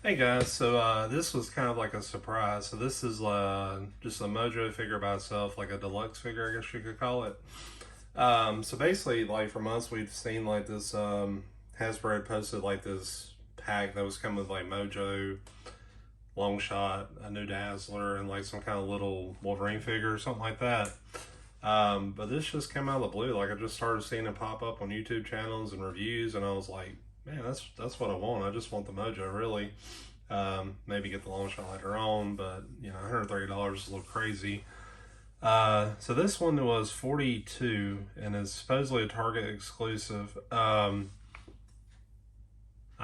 Hey guys, so this was kind of like a surprise. So this is just a Mojo figure by itself, like a deluxe figure, I guess you could call it. So basically, like for months, we've seen like this Hasbro had posted like this pack that was coming with like Mojo, Long Shot, a new Dazzler, and like some kind of little Wolverine figure or something like that. But this just came out of the blue. Like I just started seeing it pop up on YouTube channels and reviews, and I was like, man, that's what I want. I just want the Mojo, really. Maybe get the long shot later on, but you know, $130 is a little crazy. So this one was 42 and is supposedly a Target exclusive. I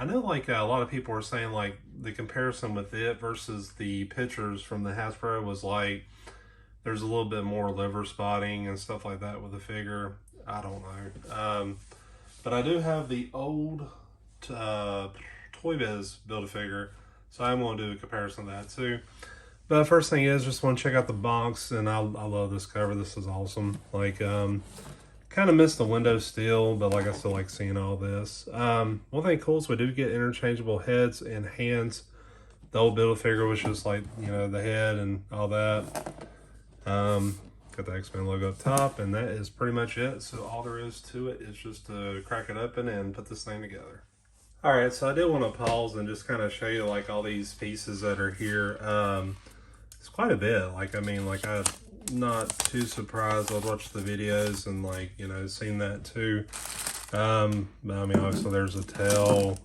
know like a lot of people were saying like the comparison with it versus the pictures from the Hasbro was like there's a little bit more liver spotting and stuff like that with the figure. I don't know. But I do have the old uh, Toy Biz Build-A-Figure, so I'm going to do a comparison of that too. But first thing is, just want to check out the box, and I love this cover. This is awesome. Like, kind of missed the window still, but like I still like seeing all this. One thing cool is we do get interchangeable heads and hands. The old Build-A-Figure was just like, you know, the head and all that. Got the X-Men logo up top, and that is pretty much it. So all there is to it is just to crack it open and put this thing together. All right, so I did want to pause and just kind of show you like all these pieces that are here. It's quite a bit. Like, I mean, like I'm not too surprised. I've watched the videos and like, you know, seen that too. But I mean, obviously there's a tail.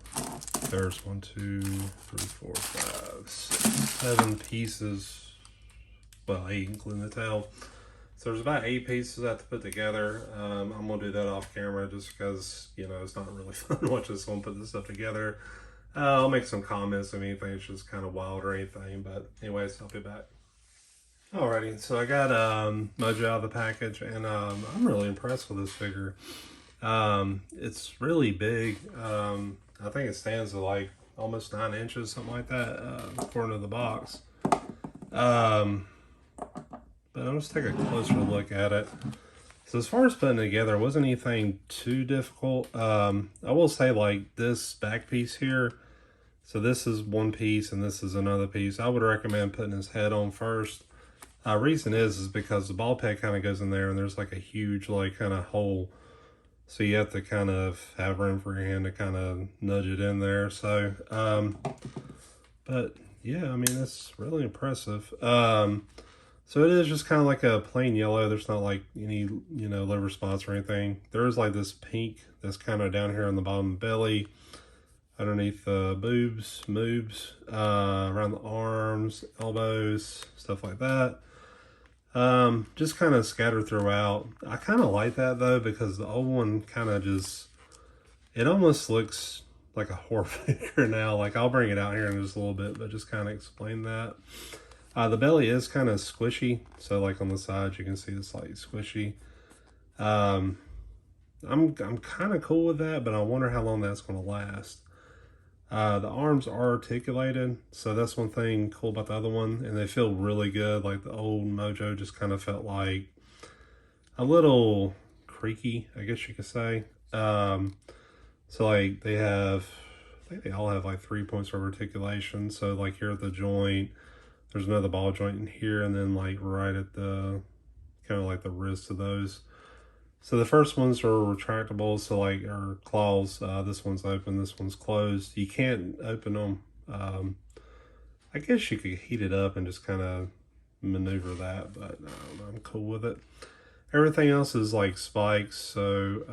There's 1, 2, 3, 4, 5, 6, 7 pieces. Well, 8 including the tail. So there's about 8 pieces I have to put together. I'm gonna do that off camera just because, you know, it's not really fun to watch someone put this stuff together. I'll make some comments if anything it's just kind of wild or anything, but anyways, I'll be back. Alrighty, so I got Mojo out of the package, and I'm really impressed with this figure. It's really big. I think it stands at like almost 9 inches, something like that, according to the box. Um, but I'll just take a closer look at it. So as far as putting it together, it wasn't anything too difficult. I will say like this back piece here, so this is one piece and this is another piece. I would recommend putting his head on first. Reason is because the ball peg kind of goes in there and there's like a huge like kind of hole. So you have to kind of have room for your hand to kind of nudge it in there. So, but yeah, I mean, it's really impressive. So it is just kind of like a plain yellow. There's not like any, you know, liver spots or anything. There is like this pink that's kind of down here on the bottom of the belly, underneath the boobs, moobs, around the arms, elbows, stuff like that. Just kind of scattered throughout. I kind of like that though, because the old one kind of just, it almost looks like a horror figure now. Like I'll bring it out here in just a little bit, but just kind of explain that. The belly is kind of squishy, so like on the sides you can see it's like squishy. Um, I'm kind of cool with that, but I wonder how long that's going to last. The arms are articulated, so that's one thing cool about the other one, and they feel really good. Like the old Mojo just kind of felt like a little creaky, I guess you could say. So like they have, I think they all have like 3 points of articulation. So like here at the joint, there's another ball joint in here, and then like right at the kind of like the wrist of those. So the first ones are retractable, so like our claws. This one's open, this one's closed. You can't open them. I guess you could heat it up and just kind of maneuver that, but I'm cool with it. Everything else is like spikes, so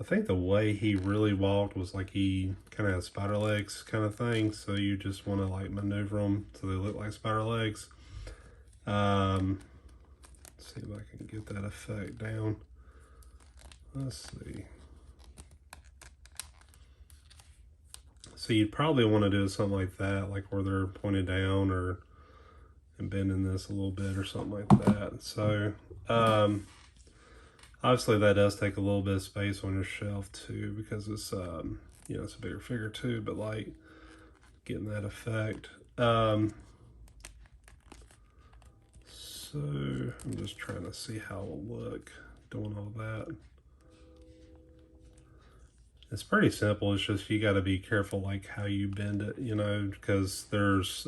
I think the way he really walked was like he kind of had spider legs kind of thing, so you just want to like maneuver them so they look like spider legs. Let's see if I can get that effect down. Let's see. So you'd probably want to do something like that, like where they're pointed down or and bending this a little bit or something like that. So obviously that does take a little bit of space on your shelf too, because it's you know, it's a bigger figure too, but like getting that effect. So I'm just trying to see how it'll look doing all that. It's pretty simple. It's just you got to be careful like how you bend it, you know, because there's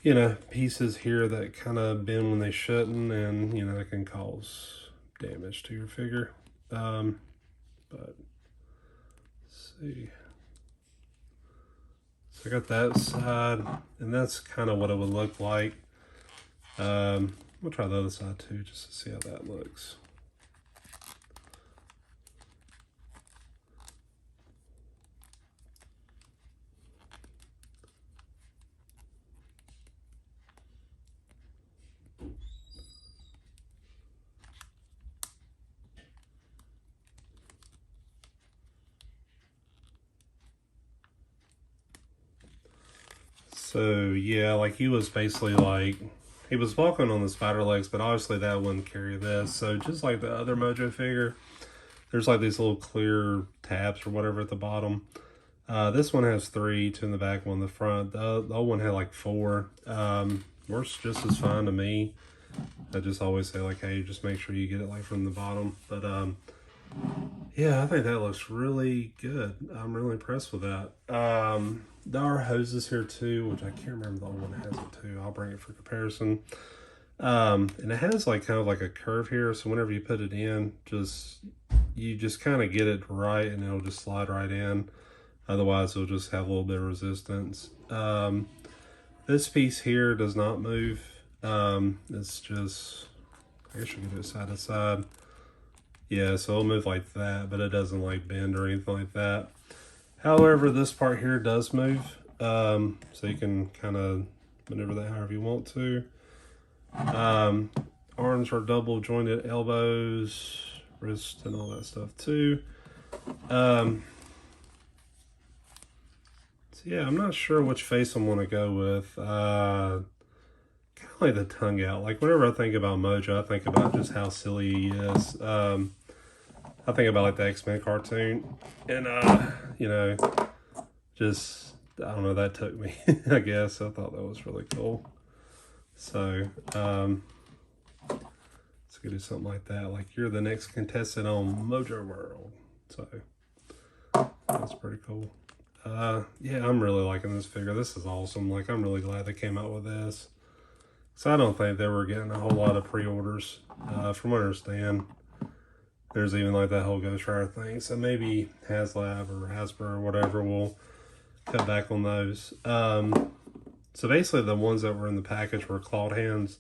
you know, pieces here that kind of bend when they shouldn't, and you know, it can cause damage to your figure. But let's see. So I got that side, and that's kind of what it would look like. We'll try the other side too, just to see how that looks. So yeah, like he was basically like, he was walking on the spider legs, but obviously that wouldn't carry this. So just like the other Mojo figure, there's like these little clear tabs or whatever at the bottom. This one has 3, 2 in the back, 1 in the front. The old one had like 4. Works just as fine to me. I just always say like, hey, just make sure you get it like from the bottom. But yeah, I think that looks really good. I'm really impressed with that. There are hoses here too, which I can't remember, the old one has it too. I'll bring it for comparison. And it has like kind of like a curve here, so whenever you put it in, you just kind of get it right and it'll just slide right in. Otherwise it'll just have a little bit of resistance. This piece here does not move. It's just, I guess you can do it side to side. Yeah, so it'll move like that, but it doesn't like bend or anything like that. However, this part here does move, so you can kind of maneuver that however you want to. Arms are double jointed, elbows, wrists, and all that stuff too. So yeah, I'm not sure which face I want to go with. Kind of like the tongue out. Like whenever I think about Mojo, I think about just how silly he is. I think about like the X-Men cartoon, and you know, just I don't know, that took me. I guess I thought that was really cool. So let's go do something like that. Like you're the next contestant on Mojo World. So that's pretty cool. Yeah, I'm really liking this figure. This is awesome. Like I'm really glad they came out with this. So I don't think they were getting a whole lot of pre-orders. From what I understand, there's even like that whole Ghost Rider thing. So maybe HasLab or Hasbro or whatever will cut back on those. So basically the ones that were in the package were clawed hands.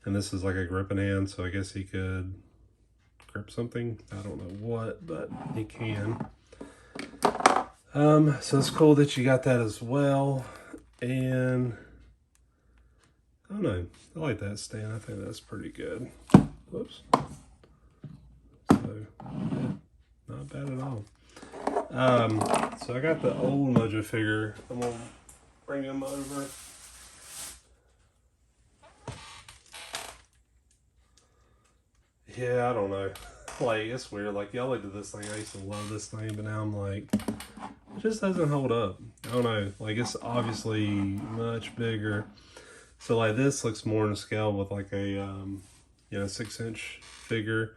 And this is like a gripping hand. So I guess he could grip something. I don't know what, but he can. So it's cool that you got that as well. And I don't know. I like that stand. I think that's pretty good. Whoops. So, yeah, not bad at all. So I got the old Mojo figure. I'm gonna bring him over. Yeah, I don't know. Like, it's weird. Like, y'all looked at this thing. I used to love this thing, but now I'm like, it just doesn't hold up. I don't know. Like, it's obviously much bigger. So, like, this looks more in scale with, like, a, you know, 6-inch figure.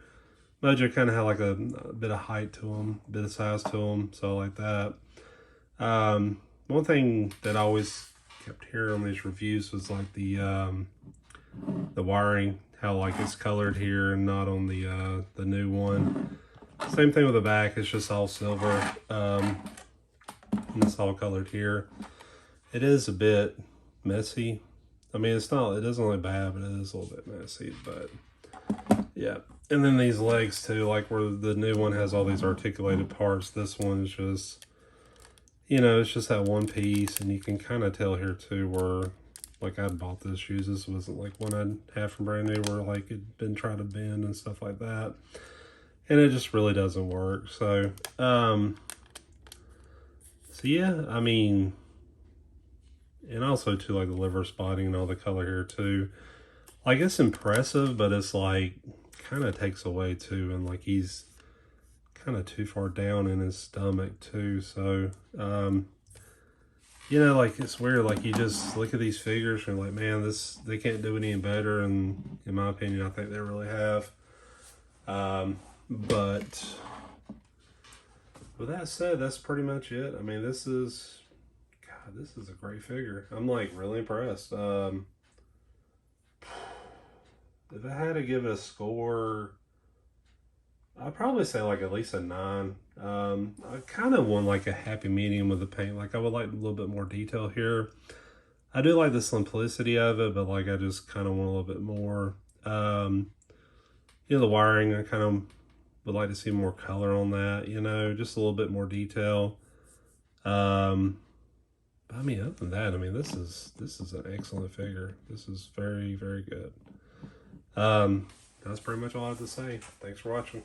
Mojo kind of had, like, a bit of height to him, a bit of size to him. So, I like that. One thing that I always kept hearing on these reviews was, like, the wiring. How like it's colored here and not on the new one. Same thing with the back, it's just all silver. And it's all colored here. It is a bit messy. I mean, it doesn't look bad, but it is a little bit messy, but yeah. And then these legs too, like where the new one has all these articulated parts, this one is just, you know, it's just that one piece, and you can kind of tell here too where, like, I'd bought this shoes. This wasn't like one I'd have from brand new where like it'd been trying to bend and stuff like that. And it just really doesn't work. So, so yeah, I mean, and also too, like the liver spotting and all the color here too. Like it's impressive, but it's like kind of takes away too. And like he's kind of too far down in his stomach too. So, you know, like it's weird, like you just look at these figures and you're like, man, they can't do any better, and in my opinion I think they really have. But with that said, that's pretty much it. I mean, this is, God, this is a great figure. I'm like really impressed. If I had to give it a score, I'd probably say like at least a 9. I kind of want like a happy medium with the paint. Like I would like a little bit more detail here. I do like the simplicity of it, but like I just kind of want a little bit more. You know, the wiring, I kind of would like to see more color on that. You know, just a little bit more detail. But I mean, other than that, I mean, this is an excellent figure. This is very, very good. That's pretty much all I have to say. Thanks for watching.